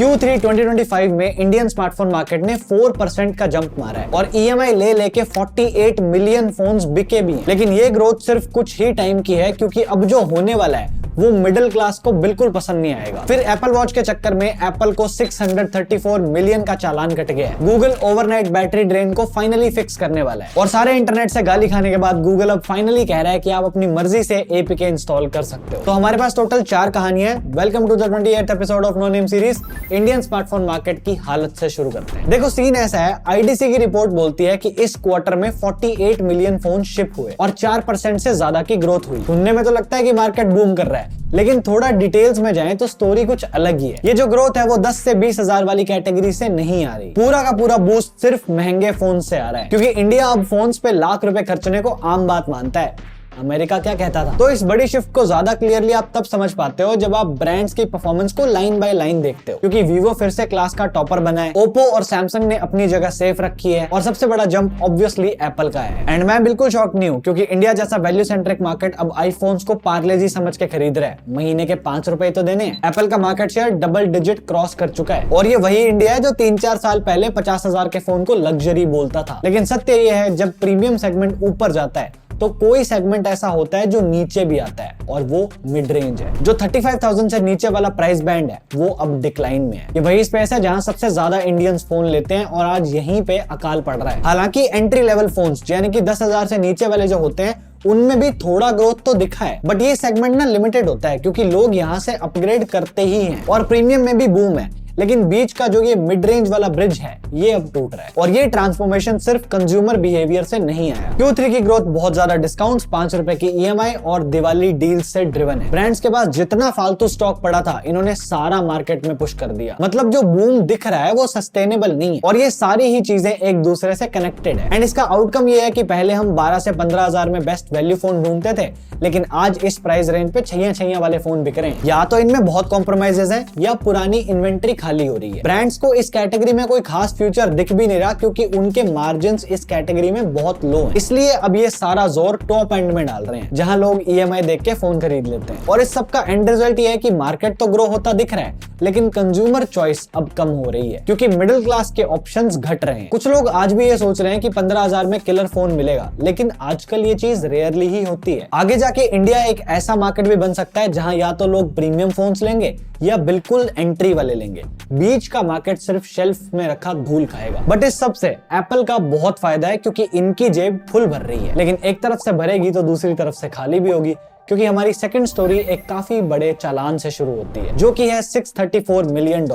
Q3 2025 में Indian smartphone market ने 4% का जंप मारा है और EMI ले लेके 48 मिलियन फोन्स बिके भी हैं। लेकिन ये ग्रोथ सिर्फ कुछ ही टाइम की है, क्योंकि अब जो होने वाला है वो मिडिल क्लास को बिल्कुल पसंद नहीं आएगा। फिर एप्पल वॉच के चक्कर में एप्पल को 634 मिलियन का चालान कट गया है। गूगल ओवरनाइट बैटरी ड्रेन को फाइनली फिक्स करने वाला है और सारे इंटरनेट से गाली खाने के बाद गूगल अब फाइनली कह रहा है कि आप अपनी मर्जी से APK इंस्टॉल कर सकते हो। तो हमारे पास टोटल 4 कहानियां हैं। Welcome to the 28th episode of no name series. Indian smartphone market की हालत से शुरू करते हैं। देखो सीन ऐसा है, IDC की रिपोर्ट बोलती है कि इस क्वार्टर में 48 मिलियन फोन शिप हुए और 4% से ज्यादा की ग्रोथ हुई। सुनने में तो लगता है कि मार्केट बूम कर रहा है, लेकिन थोड़ा डिटेल्स में जाएं तो स्टोरी कुछ अलग ही है। ये जो ग्रोथ है वो 10 से 20 हजार वाली कैटेगरी से नहीं आ रही। पूरा का पूरा बूस्ट सिर्फ महंगे फोन से आ रहा है, क्योंकि इंडिया अब फोन्स पे लाख रुपए खर्चने को आम बात मानता है। अमेरिका क्या कहता था? तो इस बड़ी शिफ्ट को ज्यादा क्लियरली आप तब समझ पाते हो जब आप ब्रांड्स की परफॉर्मेंस को लाइन बाय लाइन देखते हो, क्योंकि वीवो फिर से क्लास का टॉपर बना है, ओप्पो और सैमसंग ने अपनी जगह सेफ रखी है और सबसे बड़ा जंप ऑब्वियसली एप्पल का है। एंड मैं बिल्कुल शॉक नहीं हूँ, क्योंकि इंडिया जैसा वैल्यू सेंट्रिक मार्केट अब आईफोन्स को पार्लेजी समझ के खरीद रहा है। महीने के 5 रुपए तो देने हैं। एप्पल का market share double digit cross कर चुका है और ये वही इंडिया है जो 3-4 साल पहले 50,000 के फोन को लग्जरी बोलता था। लेकिन सत्य ये है, जब प्रीमियम सेगमेंट ऊपर जाता है तो कोई सेगमेंट ऐसा होता है जो नीचे भी आता है, और वो मिड रेंज है। जो 35,000 से नीचे वाला प्राइस बैंड है वो अब डिक्लाइन में है। ये वही स्पेस है जहां सबसे ज्यादा इंडियंस फोन लेते हैं और आज यहीं पे अकाल पड़ रहा है। हालांकि एंट्री लेवल फोन्स यानी कि 10,000 से नीचे वाले जो होते हैं उनमें भी थोड़ा ग्रोथ तो दिखा है, बट ये सेगमेंट ना लिमिटेड होता है, क्योंकि लोग यहाँ से अपग्रेड करते ही हैं और प्रीमियम में भी बूम है। लेकिन बीच का जो ये मिड रेंज वाला ब्रिज है ये अब टूट रहा है और ये ट्रांसफॉर्मेशन सिर्फ कंज्यूमर बिहेवियर से नहीं आया। Q3 की ग्रोथ बहुत ज्यादा डिस्काउंट्स, 5 रुपए की EMI और दिवाली डील्स से ड्रिवन है। ब्रांड्स के पास जितना फालतू स्टॉक पड़ा था इन्होंने सारा मार्केट में पुश कर दिया। मतलब जो बूम दिख रहा है वो सस्टेनेबल नहीं है और ये सारी ही चीजें एक दूसरे से कनेक्टेड है। एंड इसका आउटकम ये है कि पहले हम 12 से 15 हजार में बेस्ट वैल्यू फोन ढूंढते थे, लेकिन आज इस प्राइस रेंज पे छैया वाले फोन बिक रहे हैं। या तो इनमें बहुत कॉम्प्रोमाइजेस है या पुरानी इन्वेंट्री खाली हो रही है। ब्रांड्स को इस कैटेगरी में कोई खास फ्यूचर दिख भी नहीं रहा, क्योंकि उनके मार्जिन्स इस कैटेगरी में बहुत लो हैं। इसलिए अब ये सारा जोर टॉप एंड में डाल रहे हैं, जहां लोग EMI देख के फोन खरीद लेते हैं। और इस सब का एंड रिजल्ट ये है कि मार्केट तो ग्रो होता दिख रहा है, लेकिन कंज्यूमर चॉइस अब कम हो रही है, क्योंकि मिडिल क्लास के ऑप्शंस घट रहे हैं। कुछ लोग आज भी ये सोच रहे हैं कि 15,000 में किलर फोन मिलेगा, लेकिन आजकल ये चीज रेयरली ही होती है। आगे जाके इंडिया एक ऐसा मार्केट भी बन सकता है जहां या तो लोग प्रीमियम फोन्स लेंगे या बिल्कुल एंट्री वाले लेंगे। बीच का मार्केट सिर्फ शेल्फ में रखा धूल खाएगा। बट इस सब से एप्पल का बहुत फायदा है, क्योंकि इनकी जेब फुल भर रही है, लेकिन एक तरफ से भरेगी तो दूसरी तरफ से खाली भी होगी, क्योंकि हमारी सेकंड स्टोरी एक काफी बड़े चालान से शुरू होती है, जो कि है $634 मिलियन।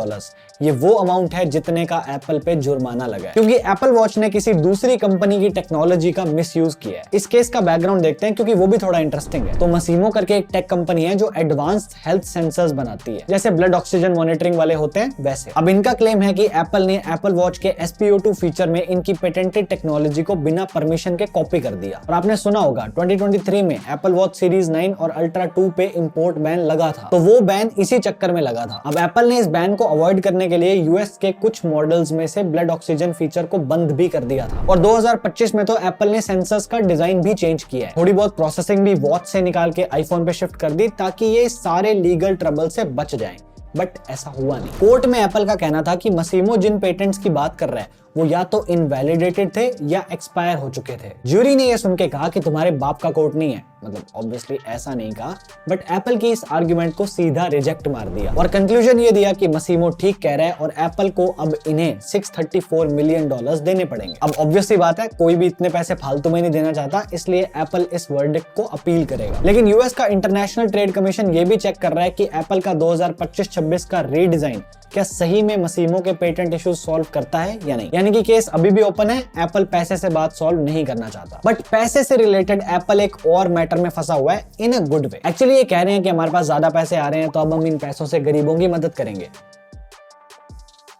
ये वो अमाउंट है जितने का एप्पल पे जुर्माना लगा है, क्योंकि एप्पल वॉच ने किसी दूसरी कंपनी की टेक्नोलॉजी का मिसयूज किया है। इस केस का बैकग्राउंड देखते हैं, क्योंकि वो भी थोड़ा इंटरेस्टिंग है। तो मसीमो करके एक टेक कंपनी है जो एडवांस्ड हेल्थ सेंसर्स बनाती है, जैसे ब्लड ऑक्सीजन मॉनिटरिंग वाले होते हैं वैसे। अब इनका क्लेम है कि एप्पल ने एप्पल वॉच के SpO2 फीचर में इनकी पेटेंटेड टेक्नोलॉजी को बिना परमिशन के कॉपी कर दिया। और आपने सुना होगा 2023 में एप्पल वॉच सीरीज 9 और अल्ट्रा 2 पे इंपोर्ट बैन लगा था, तो वो बैन इसी चक्कर में लगा था। अब एप्पल ने इस बैन को अवॉइड करने के लिए US के कुछ मॉडल्स में से ब्लड ऑक्सीजन फीचर को बंद भी कर दिया था। और 2025 में तो एप्पल ने सेंसर्स का डिजाइन भी चेंज किया है। थोड़ी बहुत प्रोसेसिंग भी वॉच से निकाल के आईफोन पे शिफ्ट कर दी, ताकि ये सारे लीगल ट्रबल से बच जाएं। बट ऐसा हुआ नहीं। कोर्ट में एप्पल का कहना था कि मसीमो जिन पेटेंट्स की बात कर रहा है वो या तो इनवैलिडेटेड थे या एक्सपायर हो चुके थे। ज्यूरी ने यह सुन के कहा कि तुम्हारे बाप का कोर्ट नहीं है, मतलब ऑब्वियसली ऐसा नहीं कहा, बट एप्पल की इस आर्ग्यूमेंट को सीधा रिजेक्ट मार दिया और कंक्लूजन ये दिया कि मसीमो ठीक कह रहा है और एप्पल को अब इन्हें $634 मिलियन देने पड़ेंगे। अब ऑब्वियसली बात है, कोई भी इतने पैसे फालतू में नहीं देना चाहता, इसलिए एप्पल इस वर्डिक्ट को अपील करेगा। लेकिन US का इंटरनेशनल ट्रेड कमीशन ये भी चेक कर रहा है कि एप्पल का 2025-26 का रीडिजाइन क्या सही में मसीमो के पेटेंट इश्यूज सॉल्व करता है या नहीं। यानी कि केस अभी भी ओपन है, एप्पल पैसे से बात सॉल्व नहीं करना चाहता। बट पैसे से रिलेटेड एप्पल एक और मैटर में फंसा हुआ है इन अ गुड वे। एक्चुअली ये कह रहे हैं कि हमारे पास ज्यादा पैसे आ रहे हैं तो अब हम इन पैसों से गरीबों की मदद करेंगे।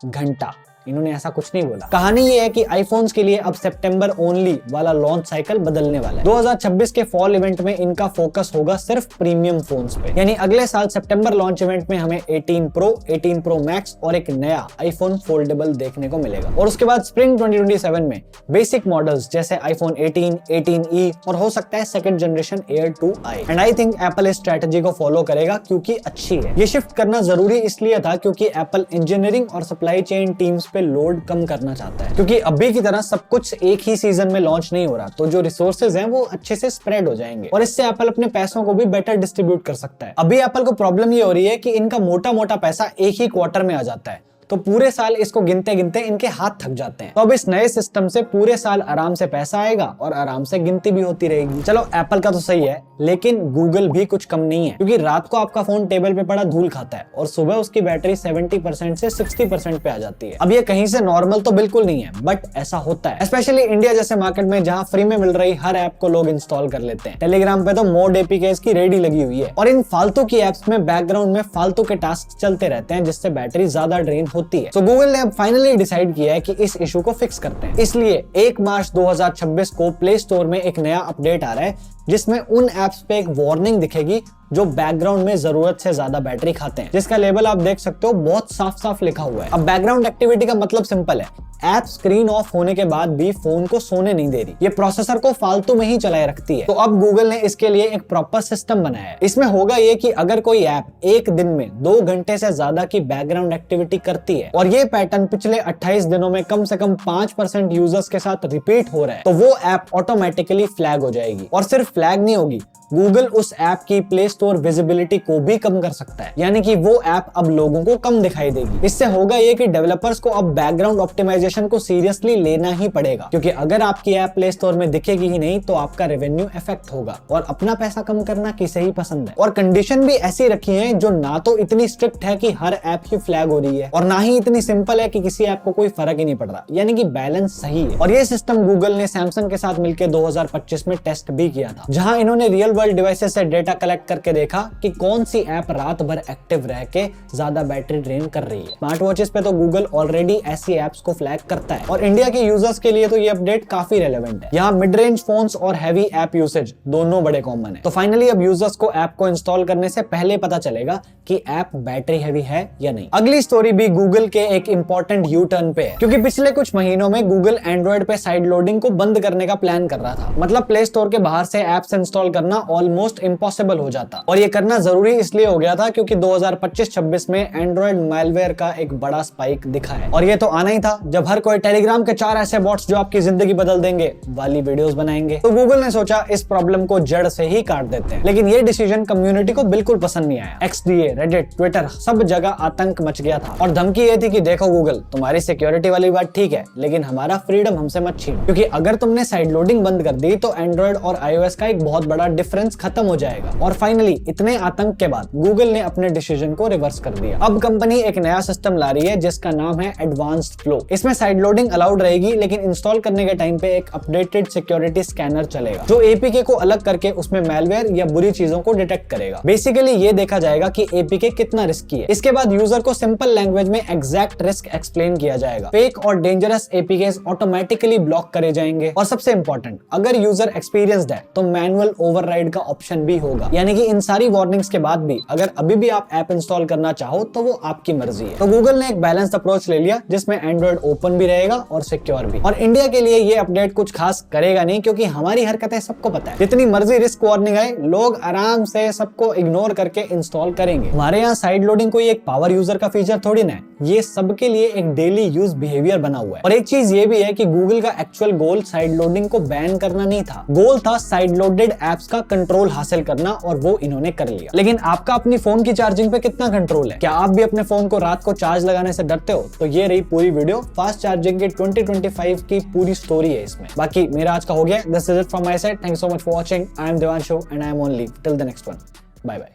घंटा इन्होंने ऐसा कुछ नहीं बोला। कहानी ये है कि आईफोन्स के लिए अब सितंबर ओनली वाला लॉन्च साइकिल बदलने वाला है। 2026 के फॉल इवेंट में इनका फोकस होगा सिर्फ प्रीमियम फोन्स पे, यानी अगले साल सितंबर लॉन्च इवेंट में हमें 18 प्रो, 18 प्रो मैक्स और एक नया आईफोन फोल्डेबल देखने को मिलेगा। और उसके बाद स्प्रिंग 2027 में बेसिक मॉडल्स जैसे आईफोन 18, 18e और हो सकता है सेकंड जनरेशन एयर 2 आए। एंड आई थिंक एप्पल इस स्ट्रेटजी को फॉलो करेगा क्योंकि अच्छी है। ये शिफ्ट करना जरूरी इसलिए था क्योंकि एप्पल इंजीनियरिंग और सप्लाई चेन टीम्स पे लोड कम करना चाहता है, क्योंकि अभी की तरह सब कुछ एक ही सीजन में लॉन्च नहीं हो रहा, तो जो रिसोर्सेज हैं वो अच्छे से स्प्रेड हो जाएंगे और इससे एप्पल अपने पैसों को भी बेटर डिस्ट्रीब्यूट कर सकता है। अभी एप्पल को प्रॉब्लम ये हो रही है कि इनका मोटा मोटा पैसा एक ही क्वार्टर में आ जाता है, तो पूरे साल इसको गिनते गिनते इनके हाथ थक जाते हैं। तो अब इस नए सिस्टम से पूरे साल आराम से पैसा आएगा और आराम से गिनती भी होती रहेगी। चलो एप्पल का तो सही है, लेकिन गूगल भी कुछ कम नहीं है, क्योंकि रात को आपका फोन टेबल पे पड़ा धूल खाता है और सुबह उसकी बैटरी 70% से 60% पे आ जाती है। अब ये कहीं से नॉर्मल तो बिल्कुल नहीं है, बट ऐसा होता है, स्पेशली इंडिया जैसे मार्केट में जहाँ फ्री में मिल रही हर ऐप को लोग इंस्टॉल कर लेते हैं। टेलीग्राम पे तो मोड एपीकेस की रेडी लगी हुई है और इन फालतू की एप्स में बैकग्राउंड में फालतू के टास्क चलते रहते हैं, जिससे बैटरी ज्यादा ड्रेन होती है। तो गूगल ने अब फाइनली डिसाइड किया है कि इस इशू को फिक्स करते हैं। इसलिए 1 मार्च 2026 को प्ले स्टोर में एक नया अपडेट आ रहा है, जिसमें उन एप्स पे एक वार्निंग दिखेगी जो बैकग्राउंड में जरूरत से ज्यादा बैटरी खाते हैं, जिसका लेबल आप देख सकते हो बहुत साफ साफ लिखा हुआ है। अब बैकग्राउंड एक्टिविटी का मतलब सिंपल है, ऐप स्क्रीन ऑफ होने के बाद भी फोन को सोने नहीं दे रही, ये प्रोसेसर को फालतू में ही चलाए रखती है। तो अब गूगल ने इसके लिए एक प्रॉपर सिस्टम बनाया है। इसमें होगा ये कि अगर कोई ऐप एक दिन में 2 घंटे से ज्यादा की बैकग्राउंड एक्टिविटी करती है और ये पैटर्न पिछले 28 दिनों में कम से कम 5% यूजर्स के साथ रिपीट हो रहा है, तो वो ऐप ऑटोमेटिकली फ्लैग हो जाएगी। और सिर्फ फ्लैग नहीं होगी, गूगल उस ऐप की प्ले स्टोर विजिबिलिटी को भी कम कर सकता है, यानी कि वो ऐप अब लोगों को कम दिखाई देगी। इससे होगा ये कि डेवलपर्स को अब बैकग्राउंड ऑप्टिमाइजेशन को सीरियसली लेना ही पड़ेगा, क्योंकि अगर आपकी ऐप प्ले स्टोर में दिखेगी ही नहीं तो आपका रेवेन्यू इफेक्ट होगा, और अपना पैसा कम करना किसे ही पसंद है। और कंडीशन भी ऐसी रखी है जो ना तो इतनी स्ट्रिक्ट है कि हर ऐप ही फ्लैग हो रही है और ना ही इतनी सिंपल है कि किसी ऐप को कोई फर्क ही नहीं पड़ रहा, यानी कि बैलेंस सही है। और ये सिस्टम गूगल ने सैमसंग के साथ मिलकर 2025 में टेस्ट भी किया था, जहां इन्होंने रियल वर्ल्ड डिवाइसेस से डेटा कलेक्ट करके देखा कि कौन सी ऐप रात भर एक्टिव रह के ज्यादा बैटरी ड्रेन कर रही है। स्मार्ट वॉचेस पे तो गूगल ऑलरेडी ऐसी ऐप्स को फ्लैग करता है और इंडिया के यूजर्स के लिए तो ये अपडेट काफी रेलेवेंट है। यहाँ मिड रेंज फोन्स और हैवी ऐप यूसेज दोनों बड़े कॉमन है। तो फाइनली अब यूजर्स को ऐप को इंस्टॉल करने से पहले पता चलेगा कि ऐप बैटरी हैवी है या नहीं। अगली स्टोरी भी गूगल के एक इंपॉर्टेंट यू टर्न पे है, क्योंकि पिछले कुछ महीनों में गूगल एंड्रॉइड पे साइड लोडिंग को बंद करने का प्लान कर रहा था। मतलब प्ले स्टोर के बाहर से एप्स इंस्टॉल करना ऑलमोस्ट इम्पॉसिबल हो जाता, और ये करना जरूरी इसलिए हो गया था क्योंकि 2025-26 में एंड्रॉइड मैलवेयर का एक बड़ा स्पाइक दिखा है। और ये तो आना ही था जब हर कोई टेलीग्राम के 4 ऐसे बॉट्स जो आपकी जिंदगी बदल देंगे वाली वीडियोस बनाएंगे। तो गूगल ने सोचा इस प्रॉब्लम को जड़ से ही काट देते हैं, लेकिन ये डिसीजन कम्युनिटी को बिल्कुल पसंद नहीं आया। XDA, रेडिट, ट्विटर सब जगह आतंक मच गया था और धमकी ये थी कि देखो गूगल, तुम्हारी सिक्योरिटी वाली बात ठीक है, लेकिन हमारा फ्रीडम हमसे मत छीनो, क्योंकि अगर तुमने साइड लोडिंग बंद कर दी तो एंड्रॉइड और iOS का एक बहुत बड़ा डिफरेंस खत्म हो जाएगा। और फाइनली इतने आतंक के बाद गूगल ने अपने डिसीजन को रिवर्स कर दिया। अब कंपनी एक नया सिस्टम ला रही है जिसका नाम है एडवांस्ड फ्लो। इसमें साइड लोडिंग अलाउड रहेगी, लेकिन इंस्टॉल करने के टाइम पे एक अपडेटेड सिक्योरिटी स्कैनर चलेगा जो एपीके को अलग करके उसमें मैलवेयर या बुरी चीजों को डिटेक्ट करेगा। बेसिकली ये देखा जाएगा कि एपीके कितना रिस्की है। इसके बाद यूजर को सिंपल लैंग्वेज में एग्जैक्ट रिस्क एक्सप्लेन किया जाएगा। फेक और डेंजरस एपीकेस ऑटोमेटिकली ब्लॉक करे जाएंगे और सबसे इंपॉर्टेंट, अगर यूजर एक्सपीरियंस्ड है तो मैनुअल ओवरराइड का ऑप्शन भी होगा, यानी कि इन सारी वार्निंग्स के बाद भी अगर अभी भी आप ऐप इंस्टॉल करना चाहो तो वो आपकी मर्जी है। तो गूगल ने एक बैलेंस्ड अप्रोच ले लिया जिसमें एंड्रॉइड ओपन भी रहेगा और सिक्योर भी। और इंडिया के लिए ये अपडेट कुछ खास करेगा नहीं, क्योंकि हमारी हरकतें सबको पता है, जितनी मर्जी रिस्क वार्निंग आए लोग आराम से सबको इग्नोर करके इंस्टॉल करेंगे। हमारे यहाँ साइड लोडिंग कोई एक पावर यूजर का फीचर थोड़ी ना है, ये सबके लिए एक डेली यूज बिहेवियर बना हुआ है। और एक चीज ये भी है कि गूगल का एक्चुअल गोल साइड लोडिंग को बैन करना नहीं था, गोल था साइड लोडेड एप्स का कंट्रोल हासिल करना, और वो इन्होंने कर लिया। लेकिन आपका अपनी फोन की चार्जिंग पे कितना कंट्रोल है? क्या आप भी अपने फोन को रात को चार्ज लगाने से डरते हो? तो ये रही पूरी वीडियो, फास्ट चार्जिंग की 2025 की पूरी स्टोरी है इसमें। बाकी मेरा आज का हो गया। This is it from my side. Thank you so much for watching. I am Devanshu and I am on leave till the next one. Bye bye.